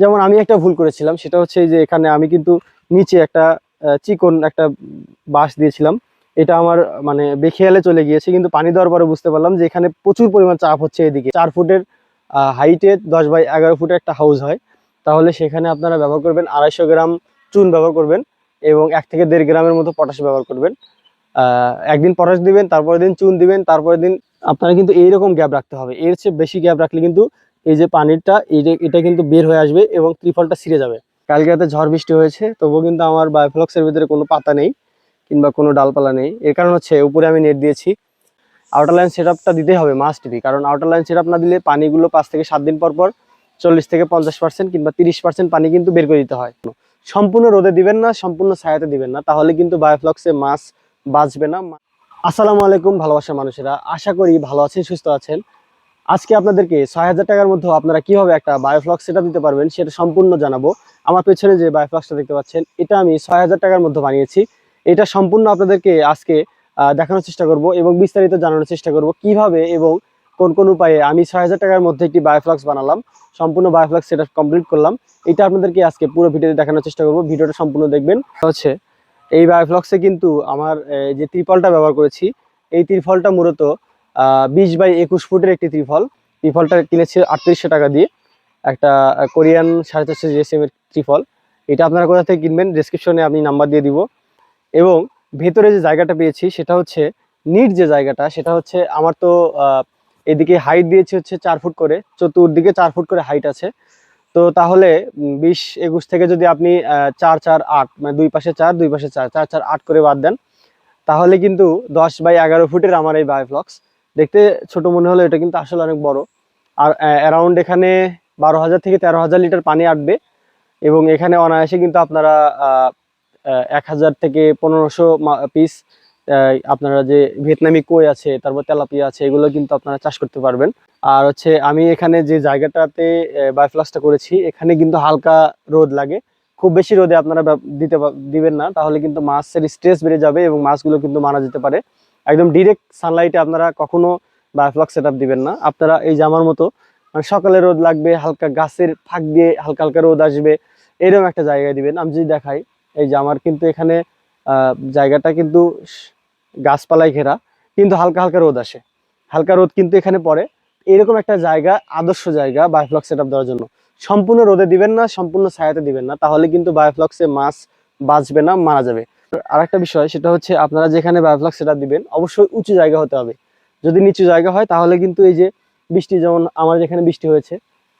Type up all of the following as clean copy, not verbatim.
যেমন আমি একটা ভুল করেছিলাম, সেটা হচ্ছে এই যে এখানে আমি কিন্তু নিচে একটা চিকন একটা বাঁশ দিয়েছিলাম। এটা আমার মানে বেখেয়ালে চলে গিয়েছে, কিন্তু পানি দেওয়ার পরে বুঝতে পারলাম যে এখানে প্রচুর পরিমাণ চাপ হচ্ছে। এদিকে 4 ফুটের হাইটে 10 বাই 11 ফুটের একটা হাউস হয়। তাহলে সেখানে আপনারা ব্যবহার করবেন 250 গ্রাম চুন ব্যবহার করবেন, এবং 1 থেকে 1.5 গ্রামের মতো পটাশ ব্যবহার করবেন। একদিন পটাশ দিবেন, তারপরের দিন চুন দিবেন, তারপরের দিন আপনারা কিন্তু এইরকম গ্যাপ রাখতে হবে। এর চেয়ে বেশি গ্যাপ রাখলে কিন্তু এই যে পানিটা এটা কিন্তু বের হয়ে আসবে এবং ত্রিফলটা ছিঁড়ে যাবে। কালকে রাতে ঝড় বৃষ্টি হয়েছে, তবুও কিন্তু আমার বায়োফ্লক্সের ভিতরে কোনো পাতা নেই কিংবা কোনো ডালপালা নেই। এর কারণ হচ্ছে উপরে আমি নেট দিয়েছি। আউটার লাইন সেট আপটা দিতেই হবে, মাস্ট বি, কারণ আউটার লাইন সেট আপ না দিলে পানিগুলো 5 থেকে 7 দিন পর পর 40 থেকে 50% কিংবা 30% পানি কিন্তু বের করে দিতে হয়। সম্পূর্ণ রোদে দিবেন না, সম্পূর্ণ ছায়াতে দিবেন না, তাহলে কিন্তু বায়োফ্লক্সে মাছ বাঁচবে না। আসসালামু আলাইকুম ভালোবাসার মানুষেরা, আশা করি ভালো আছেন, সুস্থ আছেন। আজকে আপনাদেরকে 6,000 টাকার মধ্যে আপনারা কিভাবে একটা বায়োফ্লক্স সেটআপ দিতে পারবেন সেটা সম্পূর্ণ জানাবো। আমার পেছনে যে বায়োফ্লক্সটা দেখতে পাচ্ছেন, এটা আমি 6,000 টাকার মধ্যে বানিয়েছি। এটা সম্পূর্ণ আপনাদেরকে আজকে দেখানোর চেষ্টা করব এবং বিস্তারিত জানানোর চেষ্টা করব কিভাবে এবং কোন কোন উপায়ে আমি 6,000 টাকার মধ্যে একটি বায়োফ্লক্স বানালাম, সম্পূর্ণ বায়োফ্লক্স সেটআপ কমপ্লিট করলাম। এটা আপনাদেরকে আজকে পুরো ভিডিওতে দেখানোর চেষ্টা করব। ভিডিওটা সম্পূর্ণ দেখবেন। হচ্ছে এই বায়োফ্লক্সে কিন্তু আমার যে ত্রিপলটা ব্যবহার করেছি, এই ত্রিপলটা মূলত 20 বাই 21 ফুটের একটি ত্রিফলটা কিনেছি 3800 টাকা দিয়ে। একটা কোরিয়ান 450 জিএসএম এর ত্রিফল। এটা আপনারা কোথা থেকে কিনবেন ডেসক্রিপশনে আমি নাম্বার দিয়ে দিব। এবং ভেতরে যে জায়গাটা পেয়েছি সেটা হচ্ছে নিট যে জায়গাটা, সেটা হচ্ছে আমার তো এদিকে হাইট দিয়েছি হচ্ছে 4 ফুট করে, চতুর্দিকে 4 ফুট করে হাইট আছে। তো তাহলে 20 21 থেকে যদি আপনি 4 4 8 মানে দুই পাশে 4 দুই পাশে 4 4 4 8 করে বাদ দেন, তাহলে কিন্তু 10 বাই 11 ফুটের আমার এই বায়োফ্লক্স। দেখতে ছোট মনে হলো, এটা কিন্তু আসলে অনেক বড়। আর অ্যারাউন্ড এখানে 12,000 থেকে 13,000 লিটার পানি আটবে। এবং এখানে অনায়াসে কিন্তু আপনারা 1,000 থেকে 1,500 পিস আপনারা যে ভিয়েতনামি কই আছে, তারপর তেলাপিয়া আছে, এগুলো কিন্তু আপনারা চাষ করতে পারবেন। আর হচ্ছে আমি এখানে যে জায়গাটাতে বায়োফ্লক্সটা করেছি, এখানে কিন্তু হালকা রোদ লাগে। খুব বেশি রোদে আপনারা দিবেন না, তাহলে কিন্তু মাছের স্ট্রেস বেড়ে যাবে এবং মাছগুলো কিন্তু মারা যেতে পারে। একদম ডিরেক্ট সানলাইটে আপনারা কখনো বায়োফ্লক্স সেটআপ দিবেন না। আপনারা এই যে আমার মতো মানে সকালে রোদ লাগবে, হালকা গাছের ফাঁক দিয়ে হালকা হালকা রোদ আসবে, এরকম একটা জায়গায় দিবেন। আমি যদি দেখাই, এই যে আমার কিন্তু এখানে জায়গাটা কিন্তু গাছপালায় ঘেরা, কিন্তু হালকা হালকা রোদ আসে, হালকা রোদ কিন্তু এখানে পড়ে। এরকম একটা জায়গা আদর্শ জায়গা বায়োফ্লক্স সেটআপ দেওয়ার জন্য। সম্পূর্ণ রোদে দিবেন না, সম্পূর্ণ ছায়াতে দিবেন না, তাহলে কিন্তু বায়োফ্লক্সে মাছ বাঁচবে না, মারা যাবে। আর একটা বিষয়, সেটা হচ্ছে আপনারা যেখানে বায়োফ্লক্স সেটআপ দিবেন অবশ্যই উঁচু জায়গা হতে হবে। যদি নিচু জায়গা হয় তাহলে কিন্তু এই যে বৃষ্টি, যেমন আমার যেখানে বৃষ্টি হয়েছে,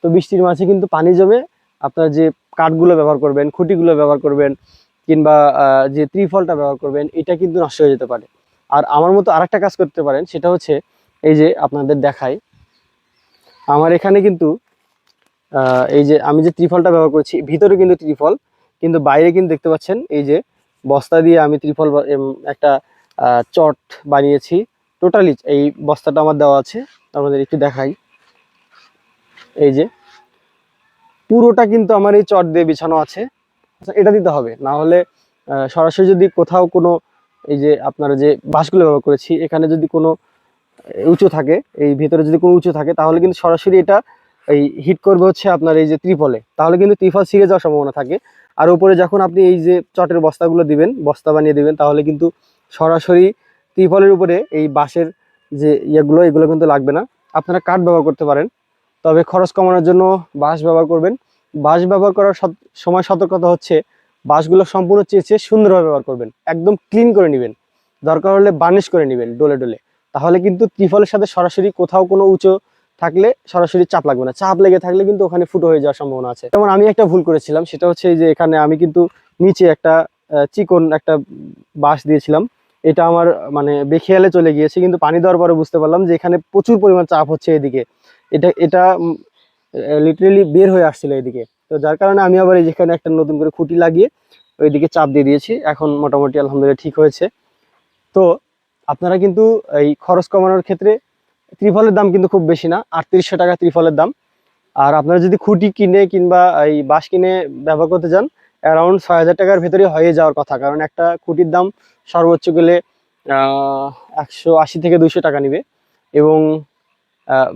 তো বৃষ্টির মাঝে কিন্তু পানি জমে আপনার যে কাঠগুলো ব্যবহার করবেন, খুঁটিগুলো ব্যবহার করবেন, কিংবা যে ত্রিফলটা ব্যবহার করবেন, এটা কিন্তু নষ্ট হয়ে যেতে পারে। আর আমার মতো আরেকটা কাজ করতে পারেন, সেটা হচ্ছে এই যে আপনাদের দেখাই, আমার এখানে কিন্তু এই যে আমি যে ত্রিফলটা ব্যবহার করছি, ভিতরে কিন্তু ত্রিফল, কিন্তু বাইরে কিন্তু দেখতে পাচ্ছেন এই যে বস্তা দিয়ে আমি ত্রিফল একটা চট বানিয়েছি। টোটালি এই বস্তাটা আমার দেওয়া আছে, আপনাদের একটু দেখাই। এই যে পুরোটা কিন্তু আমার এই চট দিয়ে বিছানো আছে। আচ্ছা, এটা দিতে হবে, না হলে সরাসরি যদি কোথাও কোনো এই যে আপনারা যে বাঁশগুলো ব্যবহার করেছি, এখানে যদি কোনো উঁচু থাকে, এই ভিতরে যদি কোনো উঁচু থাকে, তাহলে কিন্তু সরাসরি এটা এই হিট করবে হচ্ছে আপনার এই যে ত্রিফলে, তাহলে কিন্তু ত্রিফল ছিঁড়ে যাওয়ার সম্ভাবনা থাকে। আর উপরে যখন আপনি এই যে চটের বস্তাগুলো দিবেন, বস্তা বানিয়ে দিবেন, তাহলে কিন্তু সরাসরি ত্রিফলের উপরে এই বাঁশের যে এগুলো কিন্তু লাগবে না। আপনারা কাঠ ব্যবহার করতে পারেন, তবে খরচ কমানোর জন্য বাঁশ ব্যবহার করবেন। বাঁশ ব্যবহার করার সময় সতর্কতা হচ্ছে, বাঁশগুলো সম্পূর্ণ চেঁচে সুন্দরভাবে ব্যবহার করবেন, একদম ক্লিন করে নেবেন, দরকার হলে বার্নিশ করে নেবেন ডলে ডলে। তাহলে কিন্তু ত্রিফলের সাথে সরাসরি কোথাও কোনো উঁচু থাকলে সরাসরি চাপ লাগবে না, চাপ লেগে থাকলে কিন্তু ওখানে ফুটো হয়ে যাওয়ার সম্ভাবনা আছে। যেমন আমি একটা ভুল করেছিলাম, সেটা হচ্ছে এই যে এখানে আমি কিন্তু নিচে একটা চিকন একটা বাঁশ দিয়েছিলাম। এটা আমার মানে বেখেয়ালে চলে গিয়েছে, কিন্তু পানি দেওয়ার পরে বুঝতে পারলাম যে এখানে প্রচুর পরিমাণ চাপ হচ্ছে এদিকে। এটা এটা লিটারেলি বের হয়ে আসছিল এদিকে। তো যার কারণে আমি আবার এই যেখানে একটা নতুন করে খুঁটি লাগিয়ে ওইদিকে চাপ দিয়ে দিয়েছি, এখন মোটামুটি আলহামদুলিল্লাহ ঠিক হয়েছে। তো আপনারা কিন্তু এই খরচ কমানোর ক্ষেত্রে ত্রিফলের দাম কিন্তু খুব বেশি না, 3800 টাকা ত্রিফলের দাম। আর আপনারা যদি খুঁটি কিনে কিংবা এই বাঁশ কিনে ব্যবহার করতে চান, অ্যারাউন্ড 6,000 টাকার ভেতরে হয়ে যাওয়ার কথা, কারণ একটা খুঁটির দাম সর্বোচ্চ গেলে 180 থেকে 200 টাকা নিবে। এবং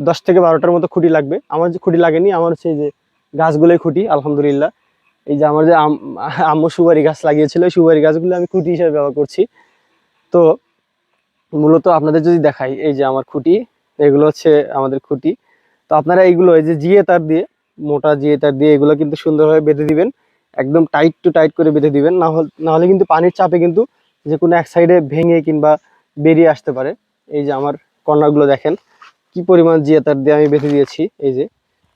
10 থেকে 12টার মতো খুঁটি লাগবে। আমার যে খুঁটি লাগেনি, আমার হচ্ছে যে গাছগুলোই খুঁটি আলহামদুলিল্লাহ। এই যে আমার যে আম্মু সুপারি গাছ লাগিয়েছিল, সুপারি গাছগুলো আমি খুঁটি হিসেবে ব্যবহার করছি। তো মূলত আপনাদের যদি দেখাই, এই যে আমার খুঁটি, এগুলো হচ্ছে আমাদের খুঁটি। তো আপনারা এইগুলো এই যে জিএ তার দিয়ে, মোটা জিএ তার দিয়ে এগুলো কিন্তু সুন্দরভাবে বেঁধে দিবেন, একদম টাইট টু টাইট করে বেঁধে দিবেন। না হলে কিন্তু পানির চাপে কিন্তু যে কোনো এক সাইডে ভেঙে কিংবা বেরিয়ে আসতে পারে। এই যে আমার কর্নারগুলো দেখেন কি পরিমাণ জিএ তার দিয়ে আমি বেঁধে দিয়েছি। এই যে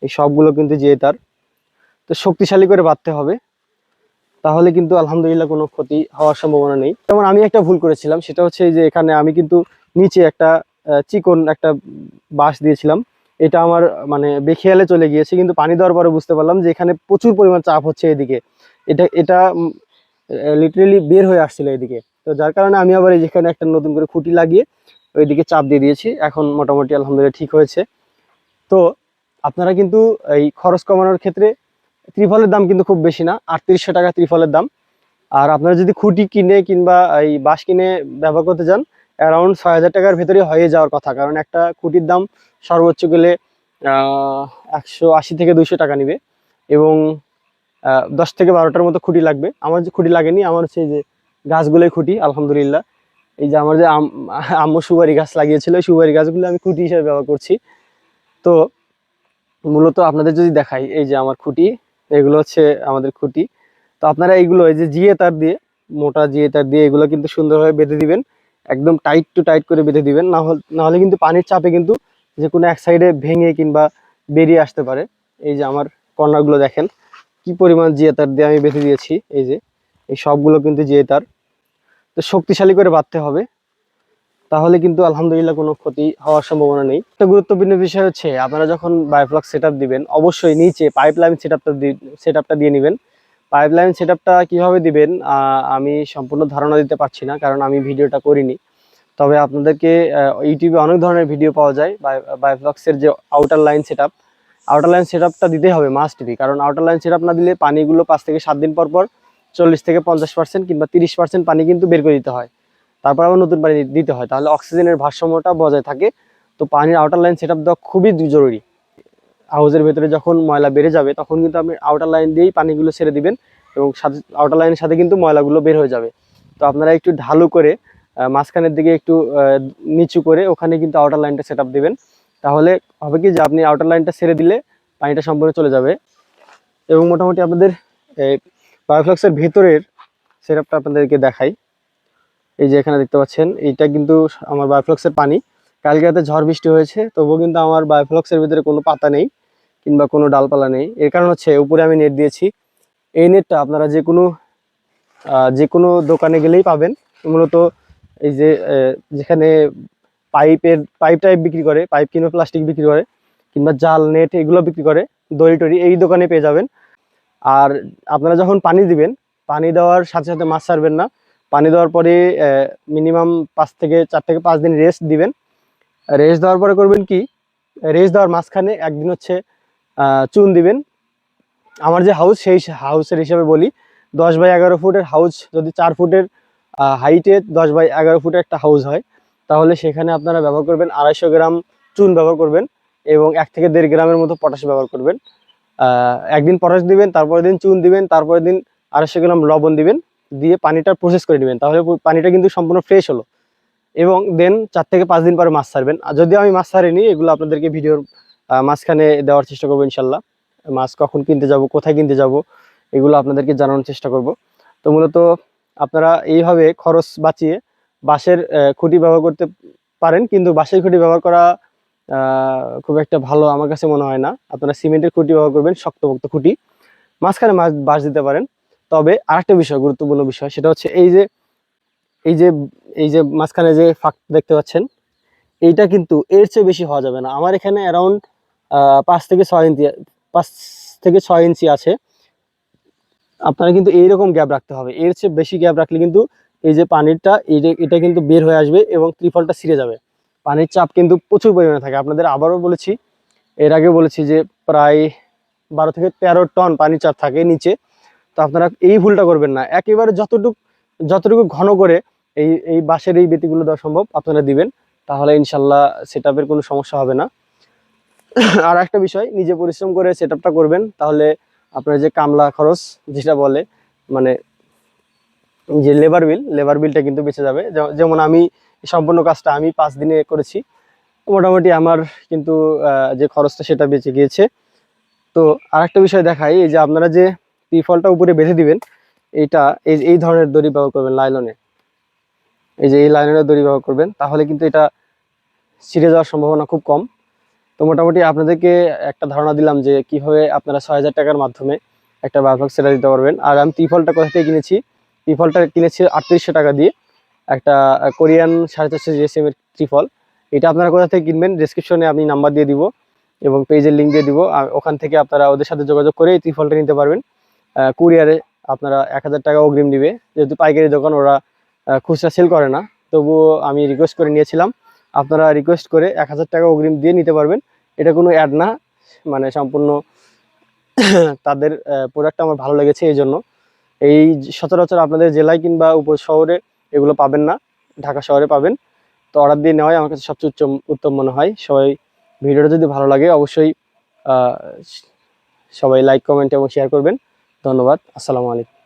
এই সবগুলো কিন্তু জিএ তার। তো শক্তিশালী করে বাঁধতে হবে, তাহলে কিন্তু আলহামদুলিল্লাহ কোনো ক্ষতি হওয়ার সম্ভাবনা নেই। যেমন আমি একটা ভুল করেছিলাম, সেটা হচ্ছে এই যে এখানে আমি কিন্তু নিচে একটা চিকন একটা বাঁশ দিয়েছিলাম। এটা আমার মানে বেখেয়ালে চলে গিয়েছে, কিন্তু পানি দেওয়ার পরে বুঝতে পারলাম যে এখানে প্রচুর পরিমাণ চাপ হচ্ছে এদিকে। এটা লিটারেলি বের হয়ে আসছিল এদিকে। তো যার কারণে আমি আবার এই যেখানে একটা নতুন করে খুঁটি লাগিয়ে ওইদিকে চাপ দিয়ে দিয়েছি। এখন মোটামুটি আলহামদুলিল্লাহ ঠিক হয়েছে। তো আপনারা কিন্তু এই খরচ কমানোর ক্ষেত্রে ত্রিফলের দাম কিন্তু খুব বেশি না, 3800 টাকা ত্রিফলের দাম। আর আপনারা যদি খুঁটি কিনে কিংবা এই বাঁশ কিনে ব্যবহার করতে চান, অ্যারাউন্ড 6000 টাকার ভেতরে হয়ে যাওয়ার কথা। কারণ একটা খুঁটির দাম সর্বোচ্চ গেলে 180 থেকে 200 টাকা নিবে, এবং 10 থেকে 12টার মতো খুঁটি লাগবে। আমার যে খুঁটি লাগেনি, আমার হচ্ছে এই যে গাছগুলোই খুঁটি আলহামদুলিল্লাহ। এই যে আমার যে আম্মু সুপারি গাছ লাগিয়েছিল, সুপারি গাছগুলো আমি খুঁটি হিসেবে ব্যবহার করছি। তো মূলত আপনাদের যদি দেখাই, এই যে আমার খুঁটি, এগুলো হচ্ছে আমাদের খুঁটি। তো আপনারা এইগুলো এই যে জিএ তার দিয়ে, মোটা জিএ তার দিয়ে এগুলো কিন্তু সুন্দরভাবে বেঁধে দিবেন, একদম টাইট টু টাইট করে বেঁধে দিবেন। না হলে কিন্তু পানির চাপে কিন্তু যে কোনো এক সাইডে ভেঙে কিংবা বেরিয়ে আসতে পারে। এই যে আমার কর্নারগুলো দেখেন কি পরিমাণ জিএ তার দিয়ে আমি বেঁধে দিয়েছি। এই যে এই সবগুলো কিন্তু জিএ তার। তো শক্তিশালী করে বাঁধতে হবে, তাহলে কিন্তু আলহামদুলিল্লাহ কোনো ক্ষতি হওয়ার সম্ভাবনা নেই। একটা গুরুত্বপূর্ণ বিষয় হচ্ছে, আপনারা যখন বায়োফ্লক সেটআপ দিবেন, অবশ্যই নিচে পাইপলাইন সেটআপটা দিয়ে নেবেন। পাইপলাইন সেটআপটা কিভাবে দিবেন আমি সম্পূর্ণ ধারণা দিতে পারছি না, কারণ আমি ভিডিওটা করিনি। তবে আপনাদেরকে ইউটিউবে অনেক ধরনের ভিডিও পাওয়া যায় বায়োফ্লক্সের যে আউটার লাইন সেটআপটা দিতে হবে, মাস্ট বি। কারণ আউটার লাইন সেটআপ না দিলে পানিগুলো 5 থেকে 7 দিন পর পর 40 থেকে 50% কিংবা 30% পানি কিন্তু বের করে দিতে হয়, তারপর আবার নতুন পানি দিতে হয়, তাহলে অক্সিজেনের ভারসাম্যটা বজায় থাকে। তো পানির আউটার লাইন সেটআপ দেওয়া খুবই জরুরি। হাউজের ভেতরে যখন ময়লা বেড়ে যাবে, তখন কিন্তু আপনি আউটার লাইন দিয়েই পানিগুলো ছেড়ে দিবেন, এবং সাথে আউটার লাইনের সাথে কিন্তু ময়লাগুলো বের হয়ে যাবে। তো আপনারা একটু ঢালু করে মাঝখানের দিকে একটু নিচু করে ওখানে কিন্তু আউটার লাইনটা সেট আপ দেবেন। তাহলে হবে কি যে আপনি আউটার লাইনটা ছেড়ে দিলে পানিটা সম্পূর্ণ চলে যাবে। এবং মোটামুটি আপনাদের বায়োফ্লক্সের ভেতরের সেট আপটা আপনাদেরকে দেখাই। এই যে এখানে দেখতে পাচ্ছেন, এইটা কিন্তু আমার বায়োফ্লক্সের পানি। কালকে রাতে ঝড় বৃষ্টি হয়েছে, তবুও কিন্তু আমার বায়োফ্লক্সের ভিতরে কোনো পাতা নেই কিংবা কোনো ডালপালা নেই। এর কারণ হচ্ছে উপরে আমি নেট দিয়েছি। এই নেটটা আপনারা যে কোনো দোকানে গেলেই পাবেন। মূলত এই যে যেখানে পাইপ টাইপ বিক্রি করে, পাইপ কিংবা প্লাস্টিক বিক্রি করে, কিংবা জাল নেট এগুলো বিক্রি করে, দড়ি টড়ি, এই দোকানে পেয়ে যাবেন। আর আপনারা যখন পানি দিবেন, পানি দেওয়ার সাথে সাথে মাছ ছাড়বেন না। পানি দেওয়ার পরে মিনিমাম 4 থেকে 5 দিন রেস্ট দিবেন। রেস্ট দেওয়ার পরে করবেন কি, রেস্ট দেওয়ার মাঝখানে একদিন হচ্ছে চুন দিবেন। আমার যে হাউস, সেই হাউসের হিসাবে বলি, 10 বাই 11 ফুটের হাউস, যদি 4 ফুটের হাইটে 10 বাই 11 ফুটের একটা হাউস হয়, তাহলে সেখানে আপনারা ব্যবহার করবেন 250 গ্রাম চুন ব্যবহার করবেন, এবং 1 থেকে 1.5 গ্রামের মতো পটাশ ব্যবহার করবেন। একদিন পটাশ দিবেন, তারপরের দিন চুন দিবেন, তারপরের দিন 250 গ্রাম লবণ দিবেন, দিয়ে পানিটা প্রসেস করে নেবেন। তাহলে পানিটা কিন্তু সম্পূর্ণ ফ্রেশ হলো। এবং দেন 4 থেকে 5 দিন পরে মাছ ছাড়বেন। আর যদিও আমি মাছ ছাড়িনি, এগুলো আপনাদেরকে ভিডিওর মাঝখানে দেওয়ার চেষ্টা করবো ইনশাল্লাহ। মাছ কখন কিনতে যাব, কোথায় কিনতে যাব, এগুলো আপনাদেরকে জানানোর চেষ্টা করব। তো মূলত আপনারা এইভাবে খরচ বাঁচিয়ে বাঁশের খুঁটি ব্যবহার করতে পারেন, কিন্তু বাঁশের খুঁটি ব্যবহার করা খুব একটা ভালো আমার কাছে মনে হয় না। আপনারা সিমেন্টের খুঁটি ব্যবহার করবেন, শক্তপোক্ত খুঁটি, মাঝখানে বাঁশ দিতে পারেন। তবে আরেকটা বিষয়, গুরুত্বপূর্ণ বিষয়, সেটা হচ্ছে এই যে এই যে মাঝখানে যে ফাঁক দেখতে পাচ্ছেন, এইটা কিন্তু এর চেয়ে বেশি হওয়া যাবে না। আমার এখানে অ্যারাউন্ড 5 থেকে 6 ইঞ্চি, 5 থেকে 6 ইঞ্চি আছে। আপনারা কিন্তু এইরকম গ্যাপ রাখতে হবে, এর চেয়ে বেশি গ্যাপ রাখলে কিন্তু এই যে পানিটা এটা কিন্তু বের হয়ে আসবে এবং ত্রিফলটা ছিঁড়ে যাবে। পানির চাপ কিন্তু প্রচুর পরিমাণে থাকে। আপনাদের আবারও বলেছি, এর আগে বলেছি যে প্রায় 12 থেকে 13 টন পানির চাপ থাকে নিচে। তো আপনারা এই ভুলটা করবেন না, একেবারে যতটুকু ঘন করে এই বাঁশের এই বেতিগুলো দেওয়া সম্ভব আপনারা দিবেন, তাহলে ইনশাল্লাহ সেটআপের কোনো সমস্যা হবে না। আর একটা বিষয়, নিজে পরিশ্রম করে সেট আপটা করবেন, তাহলে আপনার যে কামলা খরচ যেটা বলে, মানে যে লেবার বিলটা কিন্তু বেঁচে যাবে। যেমন আমি সম্পূর্ণ কাজটা আমি 5 দিনে করেছি, মোটামুটি আমার কিন্তু যে খরচটা সেটা বেঁচে গিয়েছে। তো আরেকটা বিষয় দেখাই, এই যে আপনারা যে ত্রিফলটা উপরে বেঁধে দিবেন, এইটা এই ধরনের দড়ি ব্যবহার করবেন, লাইলনে, এই যে এই লাইলনের দড়ি ব্যবহার করবেন, তাহলে কিন্তু এটা ছিঁড়ে যাওয়ার সম্ভাবনা খুব কম। তো মোটামুটি আপনাদেরকে একটা ধারণা দিলাম যে কিভাবে আপনারা 6,000 টাকার মাধ্যমে একটা বায়োফ্লক সেটা দিতে পারবেন। আর আমি ত্রিফলটা কোথা থেকে কিনেছি, ত্রিফলটা কিনেছি 3800 টাকা দিয়ে, একটা কোরিয়ান 450 জিএসএম এর ত্রিফল। এটা আপনারা কোথা থেকে কিনবেন, ডিসক্রিপশনে আমি নাম্বার দিয়ে দিব এবং পেজের লিঙ্ক দিয়ে দিব, আর ওখান থেকে আপনারা ওদের সাথে যোগাযোগ করে এই ত্রিফলটা নিতে পারবেন। কুরিয়ারে আপনারা 1000 টাকা অগ্রিম দিবে, যেহেতু পাইকারি দোকান, ওরা খুচরা সেল করে না। তবুও আমি রিকোয়েস্ট করে নিয়েছিলাম, আপনারা রিকোয়েস্ট করে 1000 টাকা অগ্রিম দিয়ে নিতে পারবেন। এটা কোনো অ্যাড না, মানে সম্পূর্ণ তাদের প্রোডাক্ট আমার ভালো লেগেছে, এই জন্য। এই সচরাচর আপনাদের জেলায় কিংবা শহরে এগুলো পাবেন না, ঢাকা শহরে পাবেন। তো অর্ডার দিয়ে নেওয়াই আমার কাছে সবচেয়ে উত্তম মনে হয়। সবাই ভিডিওটা যদি ভালো লাগে অবশ্যই আহ, সবাই লাইক, কমেন্ট এবং শেয়ার করবেন। ধন্যবাদ। আসসালামু আলাইকুম।